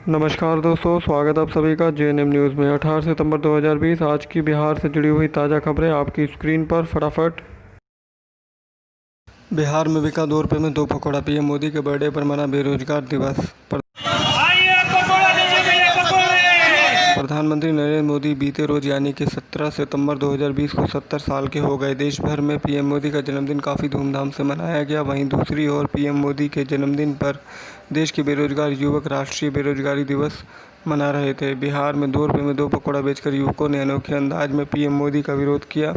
नमस्कार दोस्तों, स्वागत आप सभी का जेएनएम न्यूज़ में। 18 सितंबर 2020 आज की बिहार से जुड़ी हुई ताज़ा खबरें आपकी स्क्रीन पर फटाफट। बिहार में बिका 2 रुपये में 2 पकौड़ा। पीएम मोदी के बर्थडे पर मना बेरोजगार दिवस। प्रधानमंत्री नरेंद्र मोदी बीते रोज यानी कि 17 सितंबर 2020 को 70 साल के हो गए। देश भर में पीएम मोदी का जन्मदिन काफ़ी धूमधाम से मनाया गया। वहीं दूसरी ओर पीएम मोदी के जन्मदिन पर देश के बेरोजगार युवक राष्ट्रीय बेरोजगारी दिवस मना रहे थे। बिहार में 2 रुपये में 2 पकौड़ा बेचकर युवकों ने अनोखे अंदाज में पीएम मोदी का विरोध किया।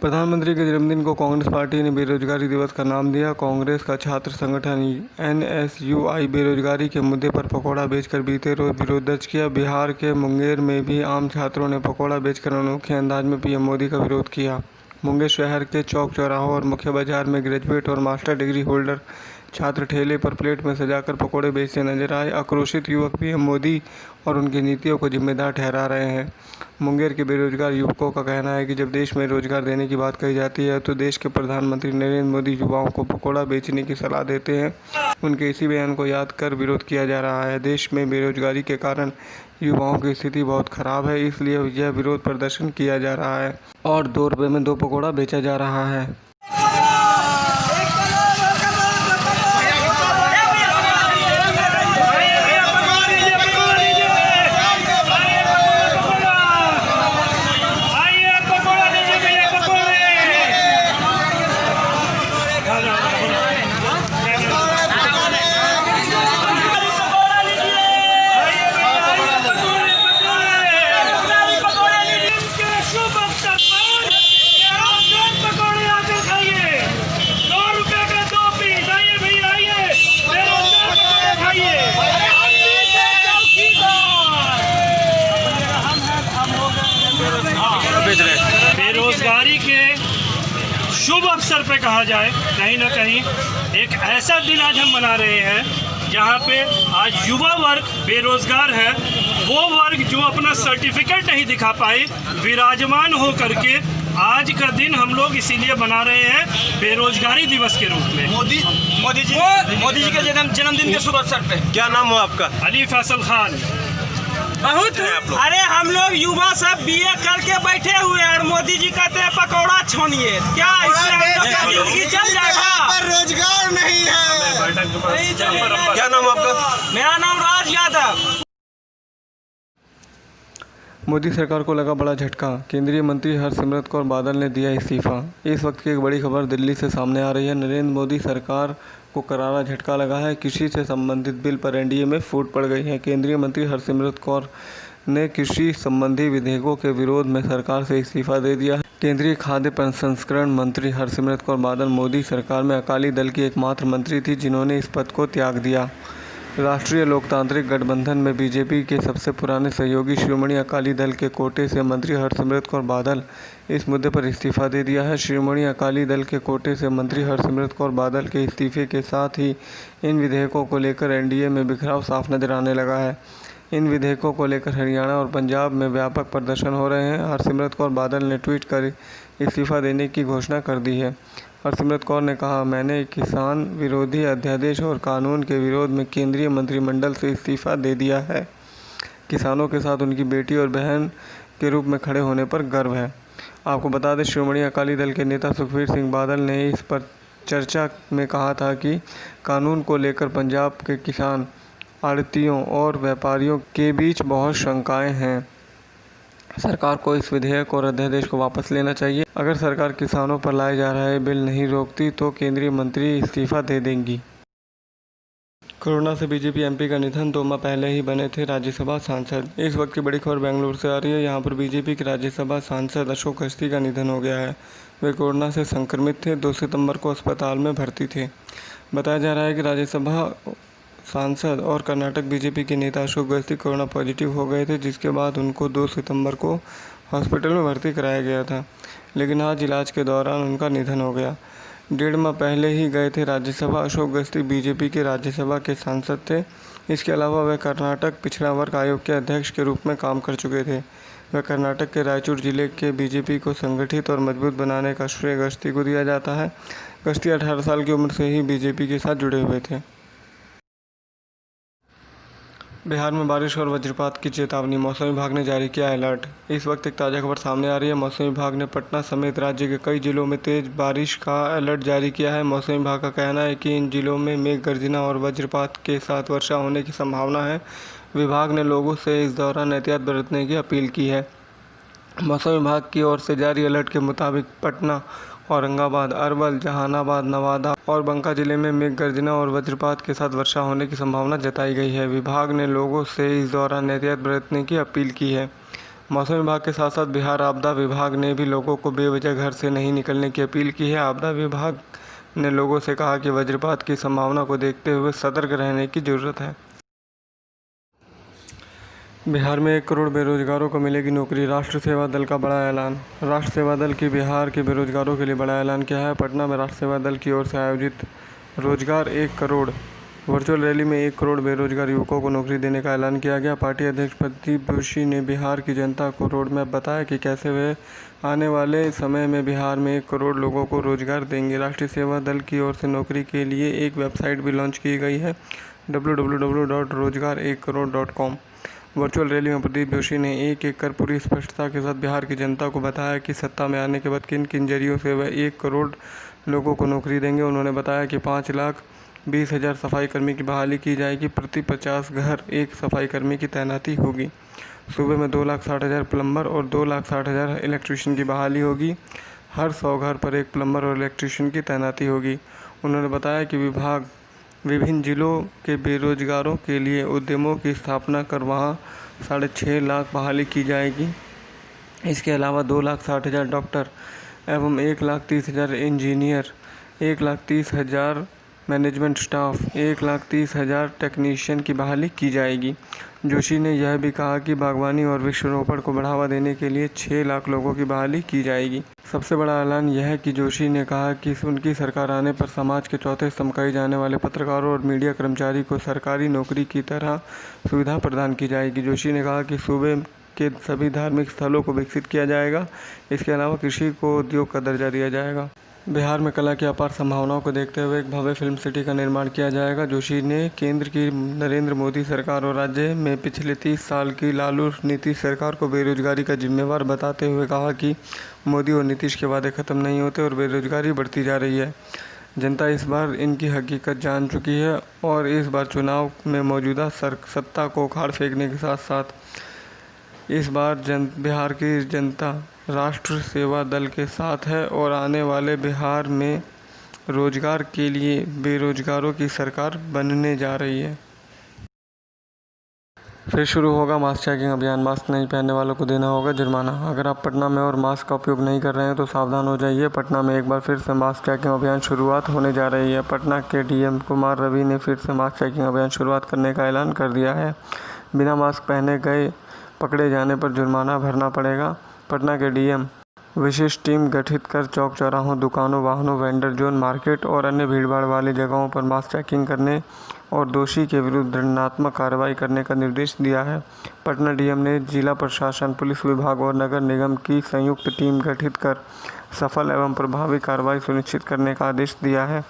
प्रधानमंत्री के जन्मदिन को कांग्रेस पार्टी ने बेरोजगारी दिवस का नाम दिया। कांग्रेस का छात्र संगठन एनएसयूआई बेरोजगारी के मुद्दे पर पकौड़ा बेचकर बीते रोज विरोध दर्ज किया। बिहार के मुंगेर में भी आम छात्रों ने पकौड़ा बेचकर अनोखे अंदाज में पीएम मोदी का विरोध किया। मुंगेर शहर के चौक चौराहों और मुख्य बाजार में ग्रेजुएट और मास्टर डिग्री होल्डर छात्र ठेले पर प्लेट में सजाकर पकौड़े बेचते नजर आए। आक्रोशित युवक पीएम मोदी और उनकी नीतियों को जिम्मेदार ठहरा रहे हैं। मुंगेर के बेरोजगार युवकों का कहना है कि जब देश में रोजगार देने की बात कही जाती है तो देश के प्रधानमंत्री नरेंद्र मोदी युवाओं को पकौड़ा बेचने की सलाह देते हैं। उनके इसी बयान को याद कर विरोध किया जा रहा है। देश में बेरोजगारी के कारण युवाओं की स्थिति बहुत खराब है, इसलिए यह विरोध प्रदर्शन किया जा रहा है और 2 रुपये में 2 पकौड़ा बेचा जा रहा है। बेरोजगारी के शुभ अवसर पे कहा जाए, कहीं ना कहीं एक ऐसा दिन आज हम मना रहे हैं जहां पे आज युवा वर्ग बेरोजगार है। वो वर्ग जो अपना सर्टिफिकेट नहीं दिखा पाए, विराजमान हो करके आज का दिन हम लोग इसीलिए मना रहे हैं बेरोजगारी दिवस के रूप में। मोदी जी के जन्मदिन के शुभ अवसर पे। क्या नाम हो आपका? अली फैसल खान। बहुत अरे हम लोग युवा सब बीए करके बैठे हुए हैं और मोदी जी कहते हैं पकौड़ा छोड़िए। क्या इससे हम लोग का जिंदगी चल जाएगा? पर रोजगार नहीं है। क्या नाम आपका? मेरा नाम राज यादव। मोदी सरकार को लगा बड़ा झटका। केंद्रीय मंत्री हरसिमरत कौर बादल ने दिया इस्तीफा। इस वक्त की एक बड़ी खबर दिल्ली से सामने आ रही है। नरेंद्र मोदी सरकार को करारा झटका लगा है। कृषि से संबंधित बिल पर एनडीए में फूट पड़ गई है। केंद्रीय मंत्री हरसिमरत कौर ने कृषि संबंधी विधेयकों के विरोध में सरकार से इस्तीफा दे दिया है। केंद्रीय खाद्य प्रसंस्करण मंत्री हरसिमरत कौर बादल मोदी सरकार में अकाली दल की एकमात्र मंत्री थी जिन्होंने इस पद को त्याग दिया। राष्ट्रीय लोकतांत्रिक गठबंधन में बीजेपी के सबसे पुराने सहयोगी शिरोमणि अकाली दल के कोटे से मंत्री हरसिमरत कौर बादल इस मुद्दे पर इस्तीफा दे दिया है। शिरोमणि अकाली दल के कोटे से मंत्री हरसिमरत कौर बादल के इस्तीफे के साथ ही इन विधेयकों को लेकर एनडीए में बिखराव साफ नजर आने लगा है। इन विधेयकों को लेकर हरियाणा और पंजाब में व्यापक प्रदर्शन हो रहे हैं। हरसिमरत कौर बादल ने ट्वीट कर इस्तीफा देने की घोषणा कर दी है। हरसिमरत कौर ने कहा, मैंने किसान विरोधी अध्यादेश और कानून के विरोध में केंद्रीय मंत्रिमंडल से इस्तीफा दे दिया है। किसानों के साथ उनकी बेटी और बहन के रूप में खड़े होने पर गर्व है। आपको बता दें, शिरोमणि अकाली दल के नेता सुखबीर सिंह बादल ने इस पर चर्चा में कहा था कि कानून को लेकर पंजाब के किसान, आढ़तियों और व्यापारियों के बीच बहुत शंकाएं हैं। सरकार को इस विधेयक और अध्यादेश को वापस लेना चाहिए। अगर सरकार किसानों पर लाए जा रहे बिल नहीं रोकती तो केंद्रीय मंत्री इस्तीफा दे देंगी। कोरोना से बीजेपी एमपी का निधन। 2 माह पहले ही बने थे राज्यसभा सांसद। इस वक्त की बड़ी खबर बेंगलुरु से आ रही है। यहाँ पर बीजेपी के राज्यसभा सांसद अशोक गस्ती का निधन हो गया है। वे कोरोना से संक्रमित थे। 2 सितंबर को अस्पताल में भर्ती थे। बताया जा रहा है कि राज्यसभा सांसद और कर्नाटक बीजेपी के नेता अशोक गस्ती कोरोना पॉजिटिव हो गए थे, जिसके बाद उनको 2 सितंबर को हॉस्पिटल में भर्ती कराया गया था, लेकिन आज इलाज के दौरान उनका निधन हो गया। 1.5 माह पहले ही गए थे राज्यसभा। अशोक गस्ती बीजेपी के राज्यसभा के सांसद थे। इसके अलावा वे कर्नाटक पिछड़ा वर्ग आयोग के अध्यक्ष के रूप में काम कर चुके थे। वे कर्नाटक के रायचूर जिले के बीजेपी को संगठित और मजबूत बनाने का श्रेय गस्ती को दिया जाता है। गस्ती 18 साल की उम्र से ही बीजेपी के साथ जुड़े हुए थे। बिहार में बारिश और वज्रपात की चेतावनी, मौसम विभाग ने जारी किया अलर्ट। इस वक्त एक ताज़ा खबर सामने आ रही है। मौसम विभाग ने पटना समेत राज्य के कई जिलों में तेज बारिश का अलर्ट जारी किया है। मौसम विभाग का कहना है कि इन जिलों में मेघ गर्जना और वज्रपात के साथ वर्षा होने की संभावना है। विभाग ने लोगों से इस दौरान एहतियात बरतने की अपील की है। मौसम विभाग की ओर से जारी अलर्ट के मुताबिक पटना, औरंगाबाद, अरवल, जहानाबाद, नवादा और बांका जिले में मेघ गर्जना और वज्रपात के साथ वर्षा होने की संभावना जताई गई है। विभाग ने लोगों से इस दौरान एहतियात बरतने की अपील की है। मौसम विभाग के साथ साथ बिहार आपदा विभाग ने भी लोगों को बेवजह घर से नहीं निकलने की अपील की है। आपदा विभाग ने लोगों से कहा कि वज्रपात की संभावना को देखते हुए सतर्क रहने की जरूरत है। बिहार में 1 करोड़ बेरोजगारों को मिलेगी नौकरी, राष्ट्र सेवा दल का बड़ा ऐलान। राष्ट्र सेवा दल की बिहार के बेरोजगारों के लिए बड़ा ऐलान किया है। पटना में राष्ट्र सेवा दल की ओर से आयोजित रोजगार 1 करोड़ वर्चुअल रैली में 1 करोड़ बेरोजगार युवकों को नौकरी देने का ऐलान किया गया। पार्टी अध्यक्ष प्रदीप जोशी ने बिहार की जनता को रोडमैप बताया कि कैसे वे आने वाले समय में बिहार में 1 करोड़ लोगों को रोजगार देंगे। राष्ट्रीय सेवा दल की ओर से नौकरी के लिए एक वेबसाइट भी लॉन्च की गई है, www.rozgar1crore.com। वर्चुअल रैली में प्रदीप जोशी ने एक कर पूरी स्पष्टता के साथ बिहार की जनता को बताया कि सत्ता में आने के बाद किन किन जरियों से वह 1 करोड़ लोगों को नौकरी देंगे। उन्होंने बताया कि 5,20,000 सफाई कर्मी की बहाली की जाएगी। प्रति 50 घर एक सफाई कर्मी की तैनाती होगी। सूबे में 2,60,000 प्लम्बर और 2,60,000 इलेक्ट्रीशियन की बहाली होगी। हर 100 घर पर एक प्लम्बर और इलेक्ट्रीशियन की तैनाती होगी। उन्होंने बताया कि विभाग विभिन्न जिलों के बेरोजगारों के लिए उद्यमों की स्थापना कर वहाँ 6.5 लाख बहाली की जाएगी। इसके अलावा 2,60,000 डॉक्टर एवं 1,30,000 इंजीनियर, 1,30,000 मैनेजमेंट स्टाफ, 1,30,000 टेक्नीशियन की बहाली की जाएगी। जोशी ने यह भी कहा कि बागवानी और वृक्षारोपण को बढ़ावा देने के लिए 6 लाख लोगों की बहाली की जाएगी। सबसे बड़ा ऐलान यह है कि जोशी ने कहा कि उनकी सरकार आने पर समाज के चौथे स्तंभ कहे जाने वाले पत्रकारों और मीडिया कर्मचारी को सरकारी नौकरी की तरह सुविधा प्रदान की जाएगी। जोशी ने कहा कि सूबे के सभी धार्मिक स्थलों को विकसित किया जाएगा। इसके अलावा कृषि को उद्योग का दर्जा दिया जाएगा। बिहार में कला की अपार संभावनाओं को देखते हुए एक भव्य फिल्म सिटी का निर्माण किया जाएगा। जोशी ने केंद्र की नरेंद्र मोदी सरकार और राज्य में पिछले 30 साल की लालू नीतीश सरकार को बेरोजगारी का जिम्मेवार बताते हुए कहा कि मोदी और नीतीश के वादे खत्म नहीं होते और बेरोजगारी बढ़ती जा रही है। जनता इस बार इनकी हकीकत जान चुकी है और इस बार चुनाव में मौजूदा सत्ता को उखाड़ फेंकने के साथ साथ इस बार बिहार की जनता राष्ट्र सेवा दल के साथ है और आने वाले बिहार में रोजगार के लिए बेरोजगारों की सरकार बनने जा रही है। फिर शुरू होगा मास्क चेकिंग अभियान। मास्क नहीं पहनने वालों को देना होगा जुर्माना। अगर आप पटना में और मास्क का उपयोग नहीं कर रहे हैं तो सावधान हो जाइए। पटना में एक बार फिर से मास्क चेकिंग अभियान शुरुआत होने जा रही है। पटना के डीएम कुमार रवि ने फिर से मास्क चेकिंग अभियान शुरुआत करने का ऐलान कर दिया है। बिना मास्क पहने गए पकड़े जाने पर जुर्माना भरना पड़ेगा। पटना के डीएम विशेष टीम गठित कर चौक चौराहों, दुकानों, वाहनों, वेंडर जोन, मार्केट और अन्य भीड़भाड़ वाली जगहों पर मास्क चेकिंग करने और दोषी के विरुद्ध दंडात्मक कार्रवाई करने का निर्देश दिया है। पटना डीएम ने जिला प्रशासन, पुलिस विभाग और नगर निगम की संयुक्त टीम गठित कर सफल एवं प्रभावी कार्रवाई सुनिश्चित करने का आदेश दिया है।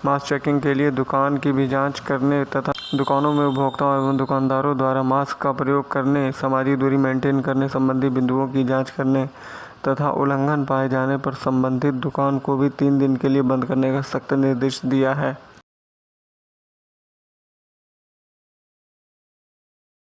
मास्क चेकिंग के लिए दुकान की भी जांच करने तथा दुकानों में उपभोक्ताओं एवं दुकानदारों द्वारा मास्क का प्रयोग करने, सामाजिक दूरी मेंटेन करने संबंधी बिंदुओं की जांच करने तथा उल्लंघन पाए जाने पर संबंधित दुकान को भी 3 दिन के लिए बंद करने का सख्त निर्देश दिया है।